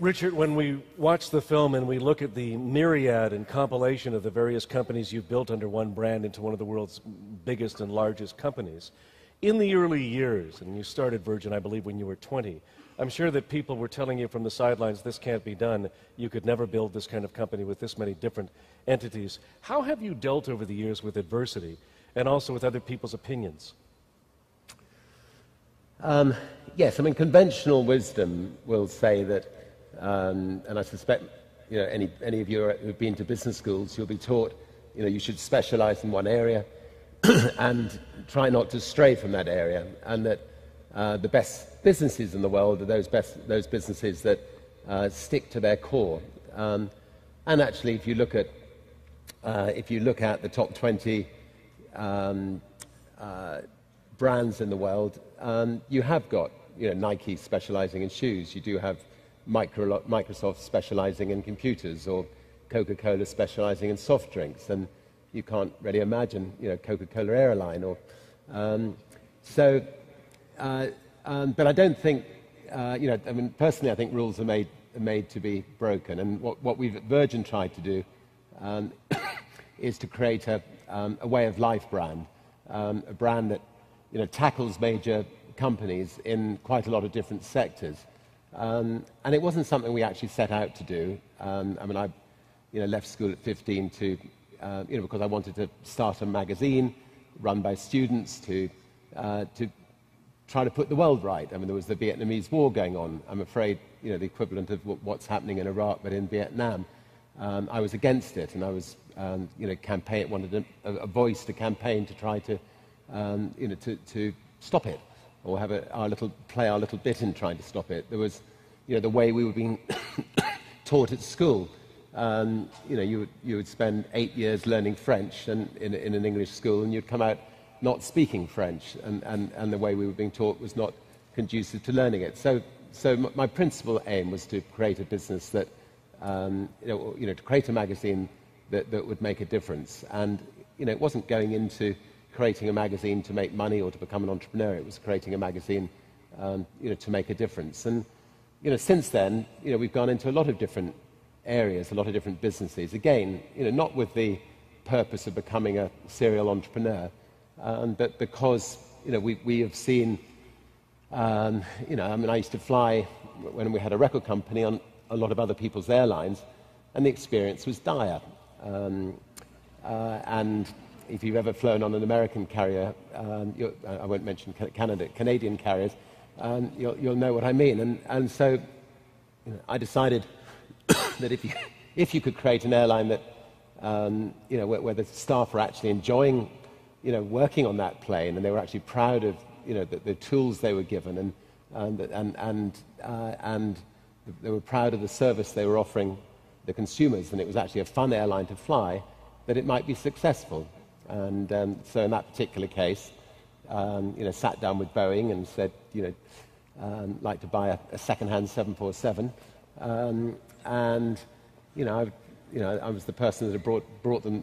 Richard, when we watch the film and we look at the myriad and compilation of the various companies you've built under one brand into one of the world's biggest and largest companies, in the early years, and you started Virgin, I believe, when you were 20, I'm sure that people were telling you from the sidelines, this can't be done, you could never build this kind of company with this many different entities. How have you dealt over the years with adversity and also with other people's opinions? Yes, I mean, conventional wisdom will say that, and I suspect, any of you who've been to business schools, you'll be taught, you should specialize in one area and try not to stray from that area, and that the best businesses in the world are those businesses that stick to their core. And actually, if you look at the top 20 brands in the world, you have got Nike specializing in shoes. You do have Microsoft specializing in computers, or Coca-Cola specializing in soft drinks, and you can't really imagine Coca-Cola Airline. Or but I don't think personally, I think rules are made to be broken, and what we've at Virgin tried to do is to create a way of life brand, a brand that tackles major companies in quite a lot of different sectors. And it wasn't something we actually set out to do. I left school at 15 to, because I wanted to start a magazine run by students to try to put the world right. I mean, there was the Vietnamese War going on. I'm afraid, the equivalent of what's happening in Iraq, but in Vietnam. I was against it, and I was, wanted a voice to campaign to try to, to stop it, or have play our little bit in trying to stop it. There was, the way we were being taught at school. You would spend 8 years learning French in an English school, and you'd come out not speaking French, and the way we were being taught was not conducive to learning it. So my principal aim was to create a business that, to create a magazine that would make a difference. And it wasn't going into creating a magazine to make money or to become an entrepreneur. It was creating a magazine, to make a difference. And since then, we've gone into a lot of different areas, a lot of different businesses. Again, not with the purpose of becoming a serial entrepreneur, but because we have seen. I used to fly when we had a record company on a lot of other people's airlines, and the experience was dire. And if you've ever flown on an American carrier, I won't mention Canadian carriers, you'll know what I mean. And so I decided that if you could create an airline that, where the staff were actually enjoying, working on that plane, and they were actually proud of, the tools they were given, and they were proud of the service they were offering the consumers, and it was actually a fun airline to fly, that it might be successful. And so in that particular case, sat down with Boeing and said, like to buy a second-hand 747. I was the person that had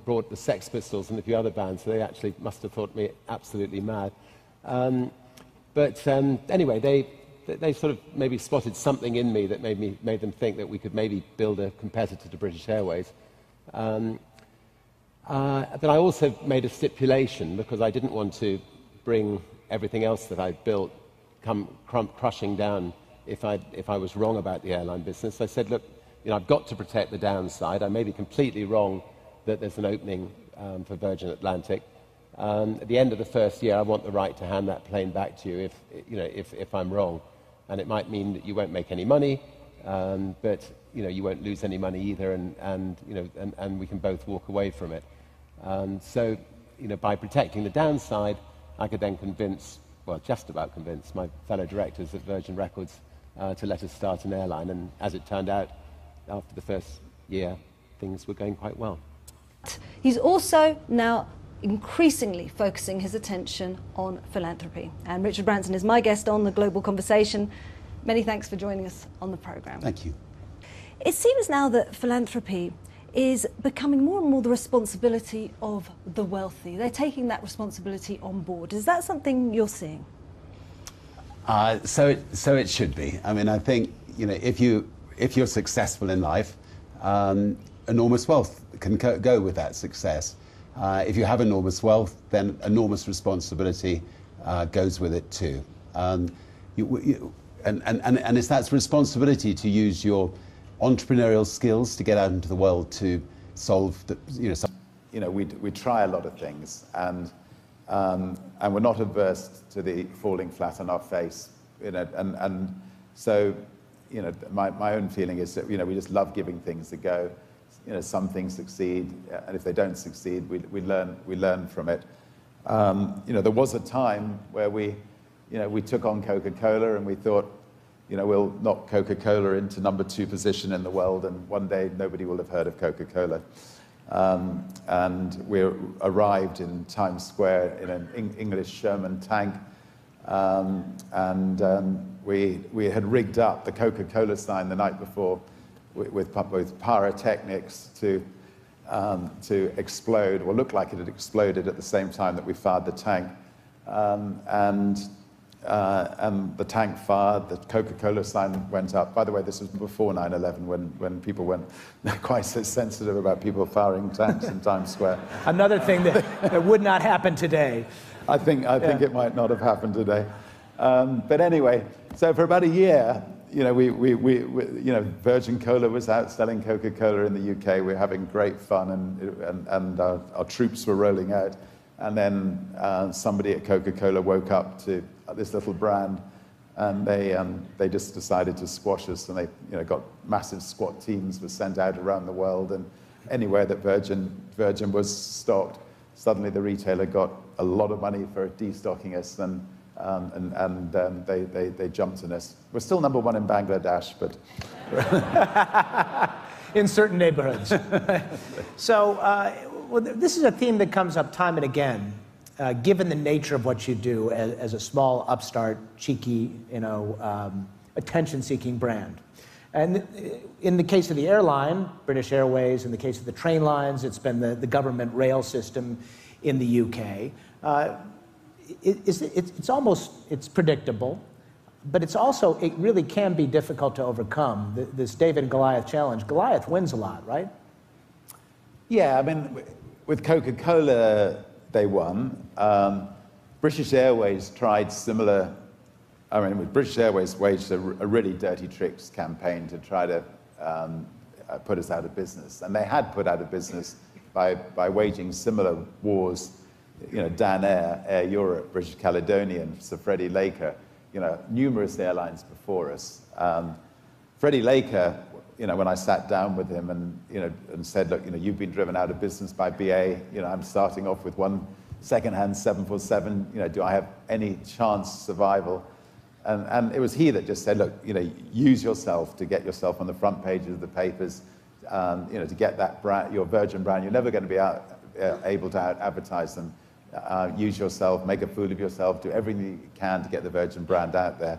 brought the Sex Pistols and a few other bands, so they actually must have thought me absolutely mad. Anyway, they sort of maybe spotted something in me that made them think that we could maybe build a competitor to British Airways. But I also made a stipulation, because I didn't want to bring everything else that I'd built come crushing down if I was wrong about the airline business. I said, look, I've got to protect the downside. I may be completely wrong that there's an opening for Virgin Atlantic. At the end of the first year, I want the right to hand that plane back to you if I'm wrong. And it might mean that you won't make any money, but you won't lose any money either, and we can both walk away from it. So by protecting the downside, I could then just about convince my fellow directors at Virgin Records to let us start an airline. And as it turned out, after the first year, things were going quite well. He's also now increasingly focusing his attention on philanthropy. And Richard Branson is my guest on The Global Conversation. Many thanks for joining us on the programme. Thank you. It seems now that philanthropy is becoming more and more the responsibility of the wealthy. They're taking that responsibility on board. Is that something you're seeing? So it should be. I mean, I think, if if you're successful in life, enormous wealth can go with that success. If you have enormous wealth, then enormous responsibility goes with it too. And it's that responsibility to use your entrepreneurial skills to get out into the world to solve the, we try a lot of things, and we're not averse to the falling flat on our face, and so, my own feeling is that, we just love giving things a go. Some things succeed, and if they don't succeed, we learn from it. There was a time where we took on Coca-Cola, and we thought, we'll knock Coca-Cola into number 2 position in the world, and one day nobody will have heard of Coca-Cola. And we arrived in Times Square in an English Sherman tank, we had rigged up the Coca-Cola sign the night before with pyrotechnics to explode, or look like it had exploded at the same time that we fired the tank. And the tank fired, the Coca-Cola sign went up. By the way, this was before 9/11, when people weren't quite so sensitive about people firing tanks in Times Square. Another thing that would not happen today. I think it might not have happened today. But anyway, so for about a year, Virgin Cola was out selling Coca-Cola in the UK. We were having great fun, and our troops were rolling out. And then somebody at Coca-Cola woke up to this little brand, and they just decided to squash us. And they got massive SWAT teams were sent out around the world, and anywhere that Virgin was stocked, suddenly the retailer got a lot of money for destocking us, and they jumped on us. We're still number 1 in Bangladesh, but in certain neighborhoods. So this is a theme that comes up time and again, given the nature of what you do as a small, upstart, cheeky, attention-seeking brand. And in the case of the airline, British Airways, in the case of the train lines, it's been the government rail system in the UK. It's predictable, but it really can be difficult to overcome this David and Goliath challenge. Goliath wins a lot, right? Yeah, I mean, with Coca-Cola, they won. British Airways tried similar. I mean, British Airways waged a really dirty tricks campaign to try to put us out of business, and they had put out of business by waging similar wars. Dan Air Europe, British Caledonian, Sir Freddie Laker, numerous airlines before us. Freddie Laker, when I sat down with him and said, look, you've been driven out of business by BA, I'm starting off with one second-hand 747, do I have any chance of survival? And it was he that just said, look, use yourself to get yourself on the front pages of the papers, to get that brand, your Virgin brand. You're never going to be able to advertise them. Use yourself, make a fool of yourself, do everything you can to get the Virgin brand out there.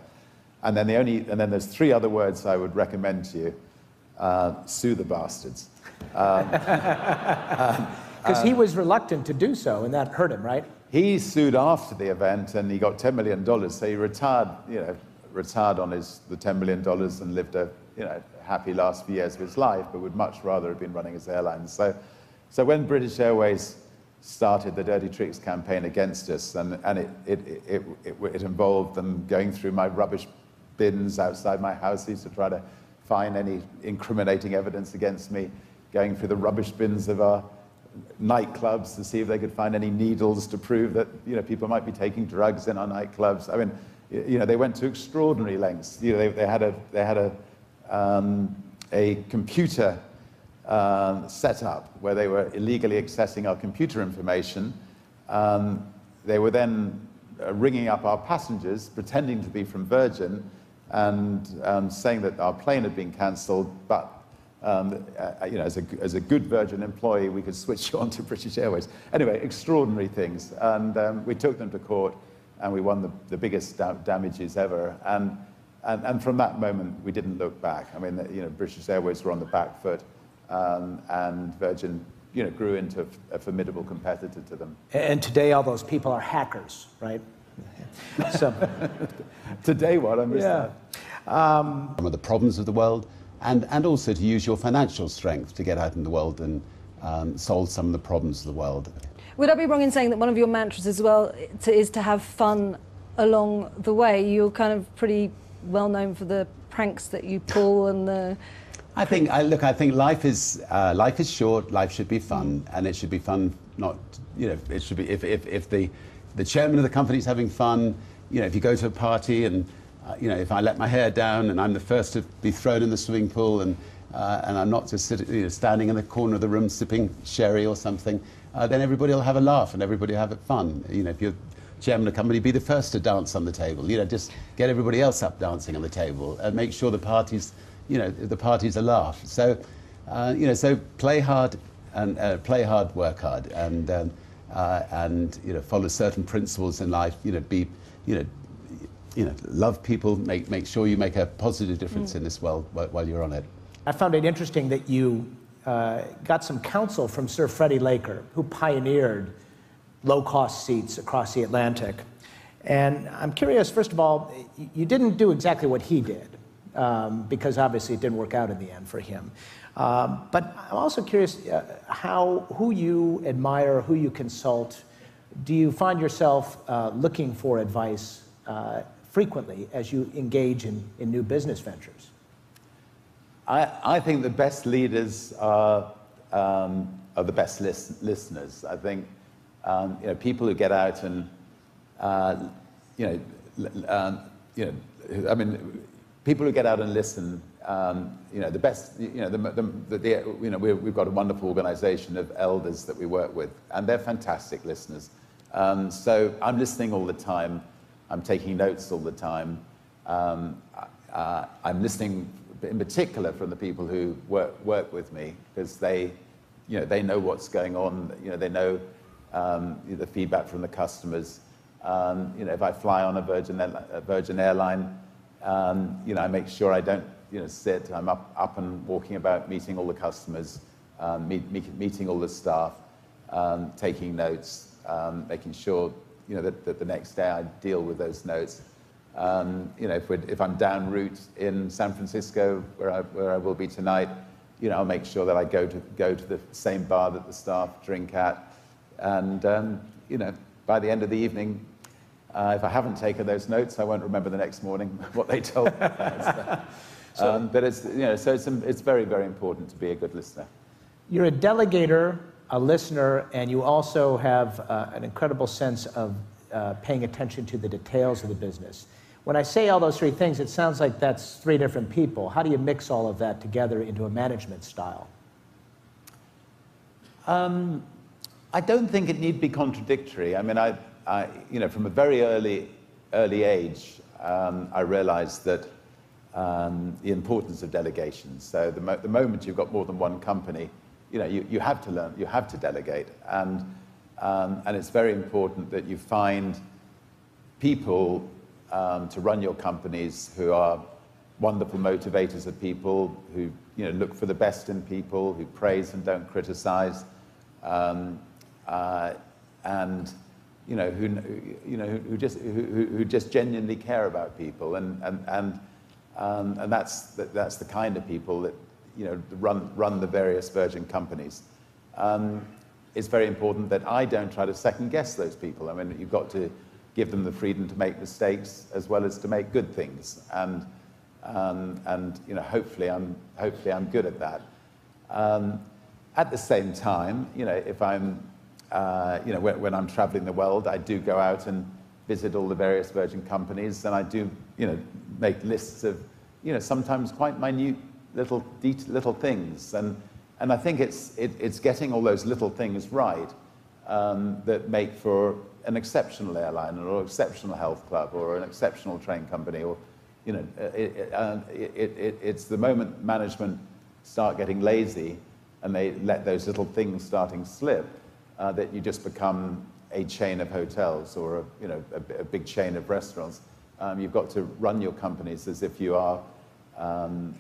And then there's 3 other words I would recommend to you. Sue the bastards. Because he was reluctant to do so, and that hurt him, right? He sued after the event, and he got $10 million. So he retired on the $10 million and lived a happy last few years of his life, but would much rather have been running his airlines. So when British Airways started the Dirty Tricks campaign against us, and it involved them going through my rubbish bins outside my houses to try to find any incriminating evidence against me, going through the rubbish bins of our nightclubs to see if they could find any needles to prove that people might be taking drugs in our nightclubs. I mean, they went to extraordinary lengths. They had a computer set up where they were illegally accessing our computer information. They were then ringing up our passengers, pretending to be from Virgin, and saying that our plane had been cancelled, but as a good Virgin employee, we could switch you on to British Airways. Anyway, extraordinary things. And we took them to court, and we won the biggest damages ever. And from that moment, we didn't look back. I mean, British Airways were on the back foot, and Virgin, grew into a formidable competitor to them. And today, all those people are hackers, right? So today, what? I missed that. Some of the problems of the world, and also to use your financial strength to get out in the world and solve some of the problems of the world. Would I be wrong in saying that one of your mantras as well is to have fun along the way? You're kind of pretty well known for the pranks that you pull and the... I think life is short. Life should be fun, and it should be fun. Not, it should be if the chairman of the company is having fun. If you go to a party and if I let my hair down and I'm the first to be thrown in the swimming pool and I'm not just standing in the corner of the room sipping sherry or something, then everybody will have a laugh and everybody will have fun. If you're chairman of the company, be the first to dance on the table. Just get everybody else up dancing on the table and make sure the party's a laugh. So, so play hard and work hard, and follow certain principles in life. Love people. Make sure you make a positive difference in this world while you're on it. I found it interesting that you got some counsel from Sir Freddie Laker, who pioneered low-cost seats across the Atlantic. And I'm curious, first of all, you didn't do exactly what he did, because obviously it didn't work out in the end for him. But I'm also curious who you admire, who you consult. Do you find yourself looking for advice frequently as you engage in new business ventures? I think the best leaders are the best listeners. I think people who get out and people who get out and listen. The best. We've got a wonderful organisation of elders that we work with, and they're fantastic listeners. So I'm listening all the time. I'm taking notes all the time. I'm listening in particular from the people who work with me, because they know what's going on. They know the feedback from the customers. If I fly on a Virgin airline, I make sure I don't sit. I'm up and walking about, meeting all the customers, meeting all the staff, taking notes, making sure that the next day I deal with those notes. If I'm down route in San Francisco, where I will be tonight, I'll make sure that I go to the same bar that the staff drink at, and by the end of the evening, if I haven't taken those notes, I won't remember the next morning what they told me. But it's very, very important to be a good listener. You're a delegator, a listener, and you also have an incredible sense of paying attention to the details of the business. When I say all those three things, it sounds like that's three different people. How do you mix all of that together into a management style? I don't think it need be contradictory. I mean, from a very early age, I realized that the importance of delegation. So the moment you've got more than one company, you have to learn, you have to delegate, and it's very important that you find people to run your companies who are wonderful motivators of people, who look for the best in people, who praise and don't criticize, and who just genuinely care about people, and that's the kind of people that run the various Virgin companies. It's very important that I don't try to second guess those people. I mean, you've got to give them the freedom to make mistakes as well as to make good things, and hopefully I'm good at that. At the same time, if I'm when I'm traveling the world, I do go out and visit all the various Virgin companies, and I do make lists of sometimes quite minute little things, and I think it's getting all those little things right that make for an exceptional airline or an exceptional health club or an exceptional train company, or it's the moment management start getting lazy and they let those little things starting slip that you just become a chain of hotels or a big chain of restaurants. You've got to run your companies as if you are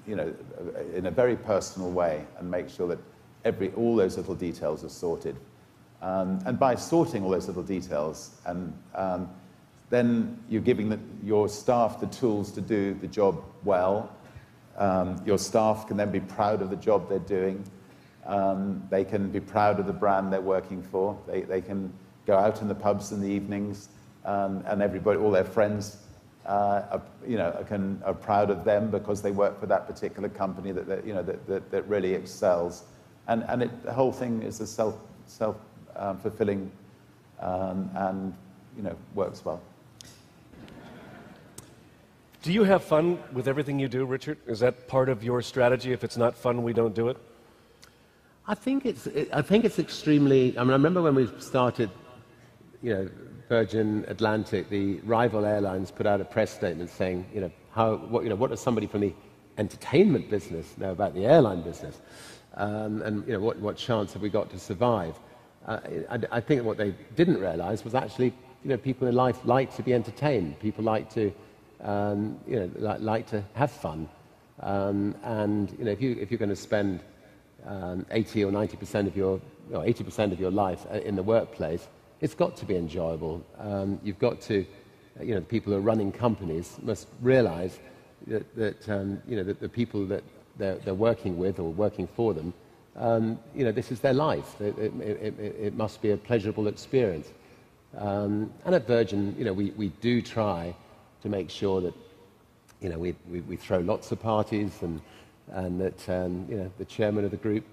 in a very personal way, and make sure that all those little details are sorted. And by sorting all those little details, and then you're giving your staff the tools to do the job well, Your staff can then be proud of the job they're doing. They can be proud of the brand they're working for. They can go out in the pubs in the evenings, and everybody, all their friends, are proud of them because they work for that particular company that really excels. And the whole thing is a self-fulfilling and works well. Do you have fun with everything you do, Richard? Is that part of your strategy? If it's not fun, we don't do it? I think it's extremely. I mean, I remember when we started, Virgin Atlantic, the rival airlines put out a press statement saying, what does somebody from the entertainment business know about the airline business, and what chance have we got to survive? I think what they didn't realise was actually, people in life like to be entertained. People like to, like to have fun, and if you're going to spend 80 or 90% of your, 80% of your life in the workplace, it's got to be enjoyable. You've got to, the people who are running companies must realise that the people that they're working with or working for them, this is their life. It must be a pleasurable experience. And at Virgin, we do try to make sure that, we throw lots of parties and that the chairman of the group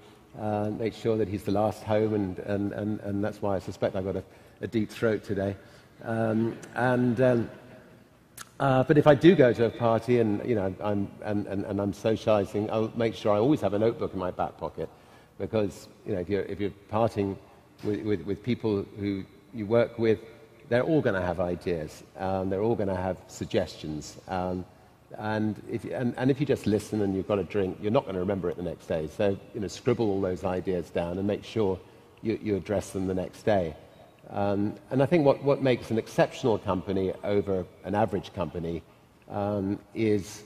makes sure that he's the last home, and that's why I suspect I've got a deep throat today. But if I do go to a party and I'm socialising, I'll make sure I always have a notebook in my back pocket, because if you're partying with people who you work with, they're all going to have ideas. They're all going to have suggestions. And if you just listen and you've got a drink, you're not going to remember it the next day. So scribble all those ideas down and make sure you address them the next day. And I think what makes an exceptional company over an average company is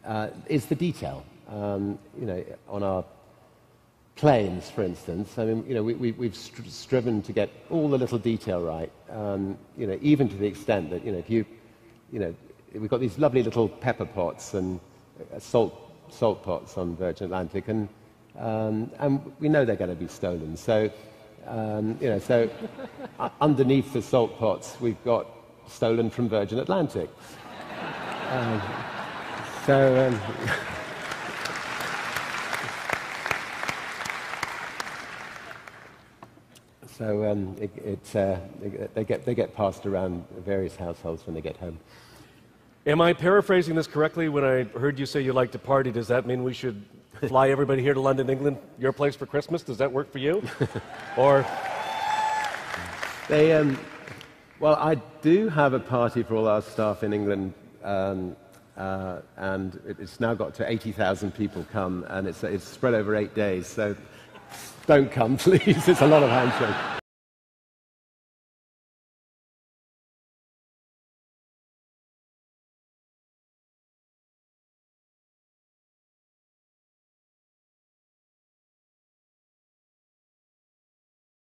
the detail. On our planes, for instance, I mean, we've striven to get all the little detail right. Even to the extent that we've got these lovely little pepper pots and salt pots on Virgin Atlantic, and we know they're going to be stolen. So, so underneath the salt pots, we've got stolen from Virgin Atlantic. They get passed around various households when they get home. Am I paraphrasing this correctly? When I heard you say you like to party, does that mean we should fly everybody here to London, England, your place for Christmas? Does that work for you? Or well, I do have a party for all our staff in England, and it's now got to 80,000 people come, and it's spread over 8 days. So don't come, please. It's a lot of handshake.